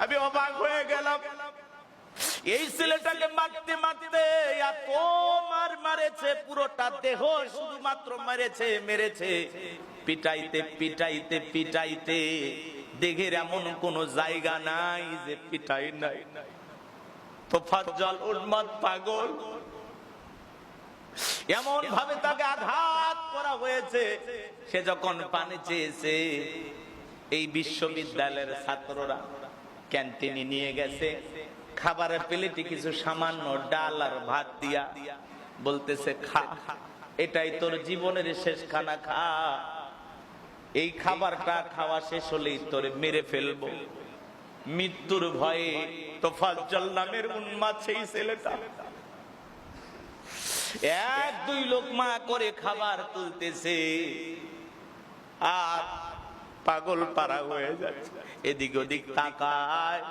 আমি অবাক হয়ে গেলাম। এই ছেলেটাকে মারতে মারতে এত মারেছে, পুরোটা দেহ শুধুমাত্র মেরেছে। পিটাইতে পিটাইতে পিটাইতে দেহের এমন কোন জায়গা নাই যে পিটাই নাই। তোফাজ্জল উন্মাদ পাগল, এমন ভাবে তাকে আঘাত করা হয়েছে। সে যখন পানি চেয়েছে, এই বিশ্ববিদ্যালয়ের ছাত্ররা ক্যান্টিনে নিয়ে গেছে, খাবারের প্লেটে কিছু সামান্য ডাল আর ভাত দিয়া বলতেছে খা, এটাই তোর জীবনের শেষ খানা, খা। এই খাবারটা খাওয়া শেষ হলেই তোরে মেরে ফেলবো। মৃত্যুর ভয়ে তোফাজ্জল নামের উন্মাদ সেই ছেলেটা এক দুই লোকমা করে খাবার তুলতেছে আর পাগল পারা হয়ে যাচ্ছে। এদিক ওদিক তাকায়,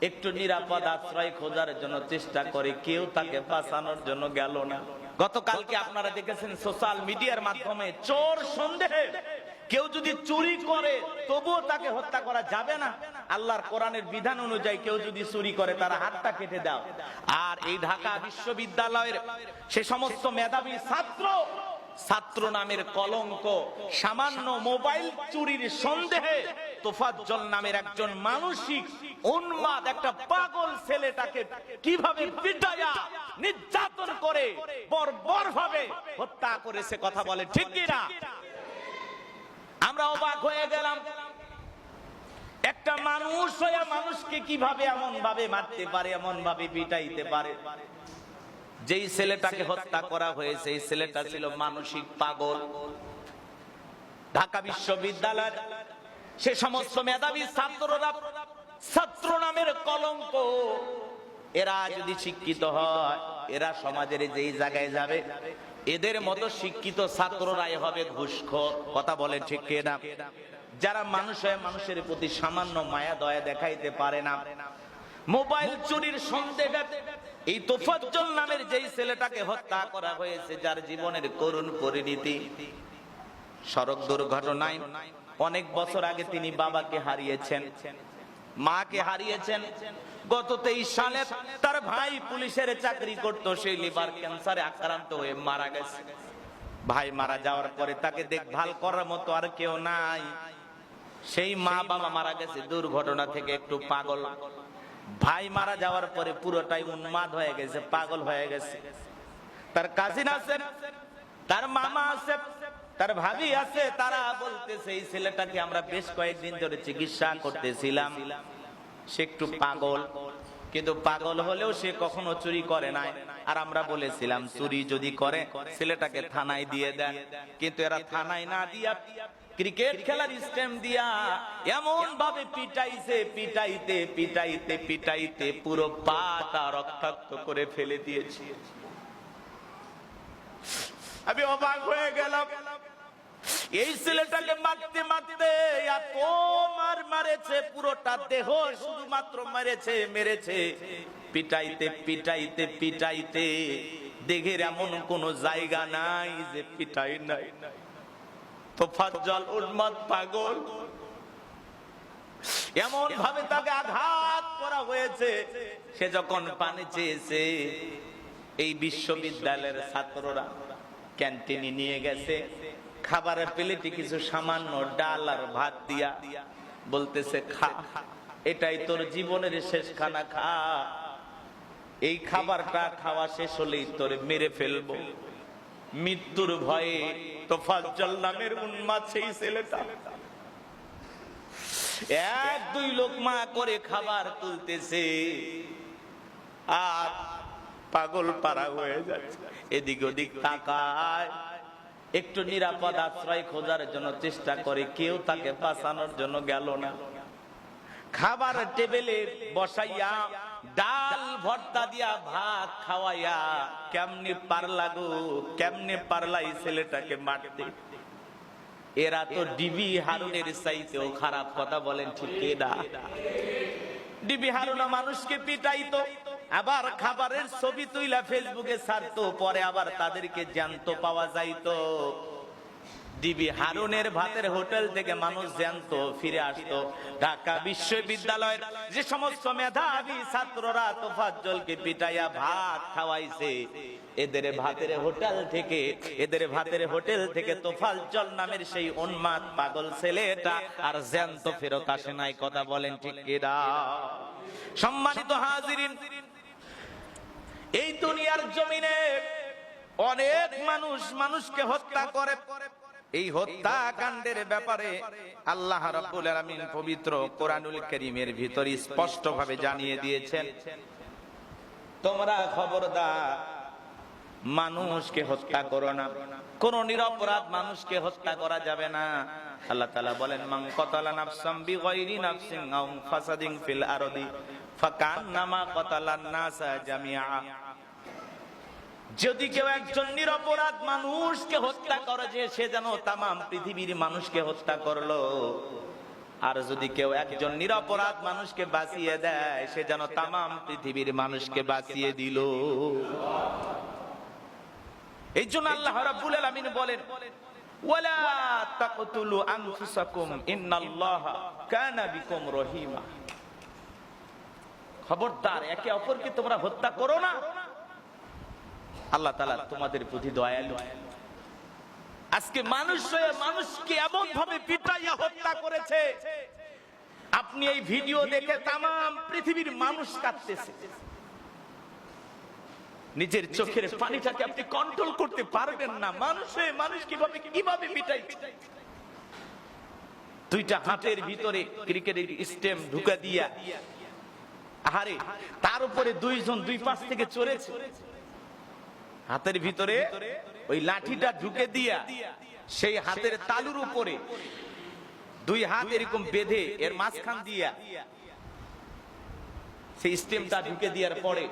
একটু নিরাপদ আশ্রয় খোঁজার জন্য চেষ্টা করে, কেউ তাকে বাঁচানোর জন্য গেল না। গতকালকে আপনারা দেখেছেন সোশ্যাল মিডিয়ার মাধ্যমে চোর সন্দেহে কেউ যদি চুরি করে তবুও তাকে হত্যা করা যাবে না। আল্লাহর কোরআনের বিধান অনুযায়ী কেউ যদি চুরি করে তার হাতটা কেটে দাও। আর এই ঢাকা বিশ্ববিদ্যালয়ের সে সমস্ত মেধাবী ছাত্র নামের কলঙ্ক, সামান্য মোবাইল চুরির সন্দেহে তোফাজ্জল নামের একজন মানসিক উন্মাদ একটা পাগল ছেলেটাকে কিভাবে পিটায়া নির্যাতন করে বর্বরভাবে হত্যা করেছে, কথা বলে ঠিক কিনা? আমরা অবাক হয়ে গেলাম। একটা মানুষ হয়ে মানুষকে কিভাবে এমন ভাবে মারতে পারে, এমন ভাবে পিটাইতে পারে। যেই ছেলেটাকে হত্যা করা হয়েছে এই ছেলেটা ছিল মানসিক পাগল। ঢাকা বিশ্ববিদ্যালয়ের সে সমস্ত মেধাবী ছাত্ররা, ছাত্র নামের কলঙ্ক, এরা যদি শিক্ষিত হয় এরা সমাজের যেই জায়গায় যাবে এদের মতো শিক্ষিত ছাত্ররাই হবে ঘুষখোর, কথা বলেন ঠিক কিনা? যারা মানুষ হয়ে মানুষের প্রতি সামান্য মায়া দয়া দেখাইতে পারে না। মোবাইল চুরির সন্দেহে এই তোফাজ্জল নামের যেই ছেলেটাকে হত্যা করা হয়েছে, যার জীবনের করুণ পরিণতি সড়ক দুর্ঘটনায় অনেক বছর আগে তিনি বাবাকে হারিয়েছেন, মাকে হারিয়েছেন। গত 23 সালে তার ভাই পুলিশের চাকরি করতো, সেই লিভার ক্যান্সারে আক্রান্ত হয়ে মারা গেছে। ভাই মারা যাওয়ার পরে তাকে দেখভাল করার মতো আর কেউ নাই। সেই মা বাবা মারা গেছে দুর্ঘটনা থেকে একটু পাগল। ভাই মারা যাওয়ার পরে পুরোটাই উন্মাদ হয়ে গেছে, পাগল হয়ে গেছে। তার কাজিন আছে, তার মামা আছে, তার ভাবি আছে, তারা বলতেছে এই ছেলেটাকে আমরা বেশ কয়েকদিন ধরে চিকিৎসা করতেছিলাম, সে একটু পাগল, কিন্তু পাগল হলেও সে কখনো চুরি করে নাই। আর আমরা বলেছিলাম চুরি যদি করে ছেলেটাকে থানায় দিয়ে দেন, কিন্তু এরা থানায় না দিয়া ক্রিকেট খেলার স্টেম দিয়া এমন ভাবে পিটাইছে, পিটাইতে পিটাইতে পিটাইতে পুরো পাটা রক্তাক্ত করে ফেলে দিয়েছে। আমি অবাক হয়ে গেলাম। এই ছেলেটাকে মারতে মারতে এত মারেছে, পুরোটা দেহ শুধুমাত্র মেরেছে। পিটাইতে পিটাইতে পিটাইতে দেহের এমন কোন জায়গা নাই যে পিটাই নাই। তোফাজ্জল উন্মাদ পাগল, এমন ভাবে তাকে আঘাত করা হয়েছে। সে যখন পানি চেয়েছে, এই বিশ্ববিদ্যালয়ের ছাত্ররা ক্যান্টিনে নিয়ে গেছে, খাবারের প্লেটে কিছু সামান্য ডাল আর ভাত দিয়া বলতেছে খা, এটাই তোর জীবনের শেষ খানা, খা। এই খাবারটা খাওয়া শেষ হলেই তোরে মেরে ফেলবো। মৃত্যুর ভয়ে তোফাজ্জল নামের উন্মাদ সেই ছেলেটা এক দুই লোকমা করে খাবার তুলতেছে আর পাগল পারা হয়ে যাচ্ছে। এদিক ওদিক তাকায়, একটু নিরাপদ আশ্রয় খোঁজার জন্য চেষ্টা করে, কেউ তাকে বাঁচানোর জন্য গেল না। খাবার টেবিলে বসাইয়া ডাল ভর্তা দিয়া ভাত খাওয়াইয়া কেমনে পারলা গো, কেমনে পারলা এই ছেলেটাকে মারতে? এরা তো ডিবি হারুনের চাইতেও খারাপ, কথা বলেন ঠিক কিনা? ডিবি হারুন মানুষকে পিটাইতো, আবার খাবারের ছবি তুইলা ফেসবুকে ছাড়তো, পরে আবার তাদেরকে জ্যান্ত পাওয়া যাইতো। ডিবি হারুনের ভাতের হোটেল থেকে মানুষ জ্যান্ত ফিরে আসতো। ঢাকা বিশ্ববিদ্যালয়ের যে সমস্ত মেধাবী ছাত্ররা তোফাজ্জলকে পিটাইয়া ভাত খাওয়াইছে, এদের ভাতের হোটেল থেকে তোফাজ্জল নামের সেই উন্মাদ পাগল ছেলেটা আর জ্যান্ত ফেরত আসে নাই। কথা বলেন ঠিক কিনা? সম্মানিত হাজিরিন, এই দুনিয়ার জমিনে অনেক মানুষকে হত্যা করে। এই হত্যাকাণ্ডের ব্যাপারে আল্লাহ রাব্বুল আলামিন পবিত্র কোরআনুল কারীমের ভিতর স্পষ্ট ভাবে জানিয়ে দিয়েছেন, তোমরা খবরদার মানুষকে হত্যা করো না, কোন নিরপরাধ মানুষকে হত্যা করা যাবে না। আল্লাহ তাআলা বলেন, মান কাতালা নাফসাম বিগাইরি নাফসিন আও ফাসাদিন ফিল আরদি ফাকান্নামা কাতালান নাসা জামিআ। যদি কেউ একজন নিরপরাধ মানুষকে হত্যা করে, যে সে যেন তামাম পৃথিবীর মানুষকে হত্যা করলো। আর যদি কেউ একজন নিরপরাধ মানুষকে বাঁচিয়ে দেয়, সে যেন তামাম পৃথিবীর মানুষকে বাঁচিয়ে দিল। এই জন্য আল্লাহ রাব্বুল আলামিন বলেন, ওয়ালা তাকতুলু আনফুসাকুম ইন্নাল্লাহা কানা বিকুম রহিমা। খবরদার একে অপরকে তোমরা হত্যা করো না, আল্লাহ তাআলা তোমাদের প্রতি দয়ালু। আজকে মানুষকে এমন ভাবে পিটাইয়া হত্যা করেছে, আপনি এই ভিডিও দেখে তামাম পৃথিবীর মানুষ কাঁদতেছে। নিজের চোখের পানিটাকে আপনি কন্ট্রোল করতে পারবেন না। মানুষ কিভাবে পিটাইছে। দুইটা হাতের ভিতরে ক্রিকেটের স্টেম ঢুকা দিয়া, আহারে তার উপরে দুইজন দুই পাশ থেকে চড়েছে। হাতের ভিতরে ওই লাঠিটা ঢুকে দিয়া সেই হাতের তালুর উপরে দুই হাত এরকম বেঁধে এর মাঝখান দিয়া সেই স্টেমটা ঢুকে দেওয়ার পরে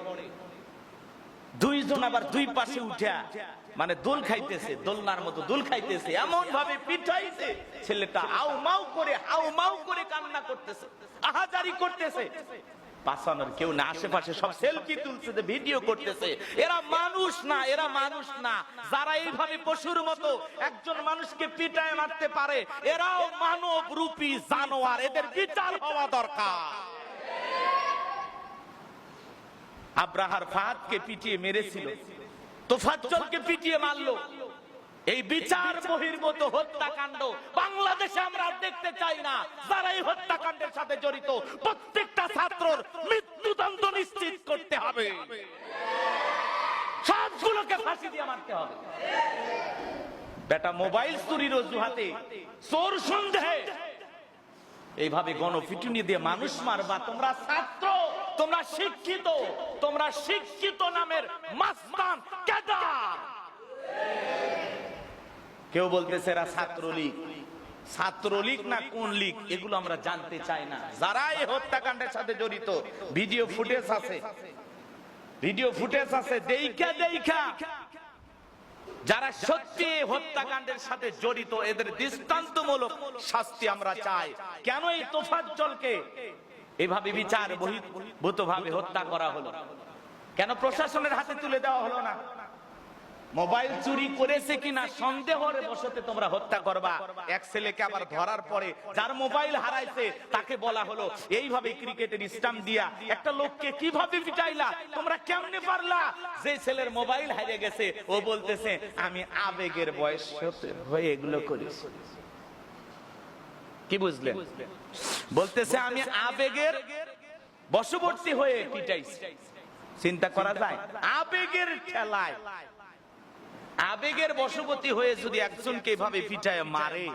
দুইজন আবার দুই পাশে উঠা মানে দোল খাইতেছে, দোলনার মতো দোল খাইতেছে, এমন ভাবে পিটাইছে ছেলেটা আউ মাউ করে কান্না করতেছে, আহাজারি করতেছে। পাছানোর কেউ না, আশেপাশে সব সেলফি তুলছে, ভিডিও করতেছে। এরা মানুষ না। যারা এইভাবে পশুর মতো একজন মানুষকে পিটায় মারতে পারে, এরাও মানব রূপী জানোয়ার, এদের বিচার হওয়া দরকার। আব্রাহার ফাহাদকে পিটিয়ে মেরেছিল, তোফাজ্জলকে পিটিয়ে মারলো। এই বিচার বহির্ভূত হত্যাকাণ্ড বাংলাদেশে আমরা দেখতে চাই না। যারা এই হত্যাকাণ্ডের সাথে জড়িত প্রত্যেকটা ছাত্রর মৃত্যুদণ্ড নিশ্চিত করতে হবে, সবগুলোকে ফাঁসি দিয়ে মারতে হবে। বেটা মোবাইল চুরির অজুহাতে, চোর সন্দেহে এইভাবে গণপিটুনি দিয়ে মানুষ মারবা? তোমরা ছাত্র, তোমরা শিক্ষিত নামের মাস্তান ক্যাডার। কেউ বলতেছে এরা ছাত্রলীগ না কোন লীগ, এগুলো আমরা জানতে চাই না। যারা এই হত্যাকাণ্ডের সাথে জড়িত, ভিডিও ফুটেজ আছে দেখা যারা সত্যি হত্যাকাণ্ডের সাথে জড়িত, এদের দৃষ্টান্তমূলক শাস্তি আমরা চাই। কেন এই তোফাজ্জলকে এভাবে বিচার বহির্ভূত ভাবে হত্যা করা হলো? কেন প্রশাসনের হাতে তুলে দেওয়া হলো না? মোবাইল চুরি করেছে কিনা সন্দেহের বশতে তোমরা হত্যা করবা। এক ছেলেকে আবার ধরার পরে যার মোবাইল হারাইছে তাকে বলা হলো এইভাবে ক্রিকেটের স্টাম্প দিয়া একটা লোককে কিভাবে পিটাইলা, তোমরা কেমনে পারলা? যে ছেলের মোবাইল হারিয়ে গেছে ও বলতেছে আমি আবেগের বয়স হয়ে এগুলো করেছি। কি বুঝলেন? বলতেছে আমি আবেগের বশবর্তী হয়ে পিটাইছি। চিন্তা করা যায়? আবেগের ঠেলায়, আবেগের বশবর্তী হয়ে যদি একজনকে এভাবে পিটায় মারে,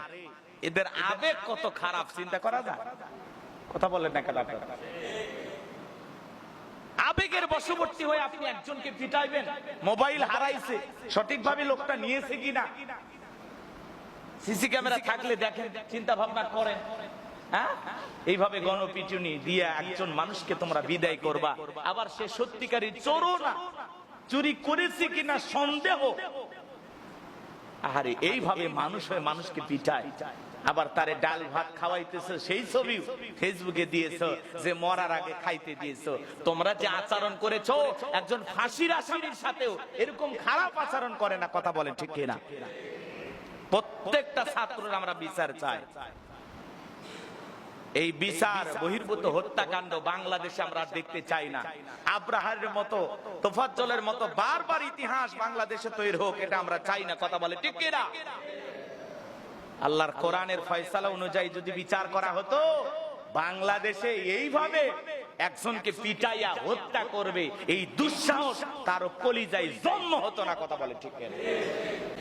এদের আবেগ কত খারাপ চিন্তা করা যায়? কথা বলেন না কেন? আবেগের বশবর্তী হয়ে আপনি একজনকে পিটাইবেন? মোবাইল হারাইছে, সঠিকভাবে লোকটা নিয়েছে কিনা, সিসি ক্যামেরা থাকলে দেখেন, চিন্তা ভাবনা করেন। হ্যাঁ, এইভাবে গণপিটুনি দিয়ে একজন মানুষকে তোমরা বিদায় করবা, আবার সে সত্যিকারী চোরও না, চুরি করেছে কিনা সন্দেহ। আরে এইভাবে মানুষ হয়ে মানুষকে পিটায়, আবার তারে ডাল ভাত খাওয়াইতেছে, সেই ছবি ফেসবুকে দিয়েছো যে মরার আগে খাইতে দিয়েছো। তোমরা যে আচরণ করেছো, একজন ফাঁসির আসামির সাথেও এরকম খারাপ আচরণ করে না। কথা বলেন ঠিক কিনা? প্রত্যেকটা ছাত্ররা আমরা বিচার চাই। এই বিচার বহির্ভূত হত্যাকাণ্ড বাংলাদেশে আমরা দেখতে চাই না। আব্রাহার মতো, তোফাজ্জলের মতো বারবার ইতিহাস বাংলাদেশে তৈরি হোক, এটা আমরা চাই না। কথা বলে ঠিক কিনা? আল্লাহর কোরআনের ফয়সালা অনুযায়ী যদি বিচার করা হতো, বাংলাদেশে এইভাবে একজনকে পিটাইয়া হত্যা করবে এই দুঃসাহস কারো কলিজায় জন্ম হতো না। কথা বলে ঠিক কিনা?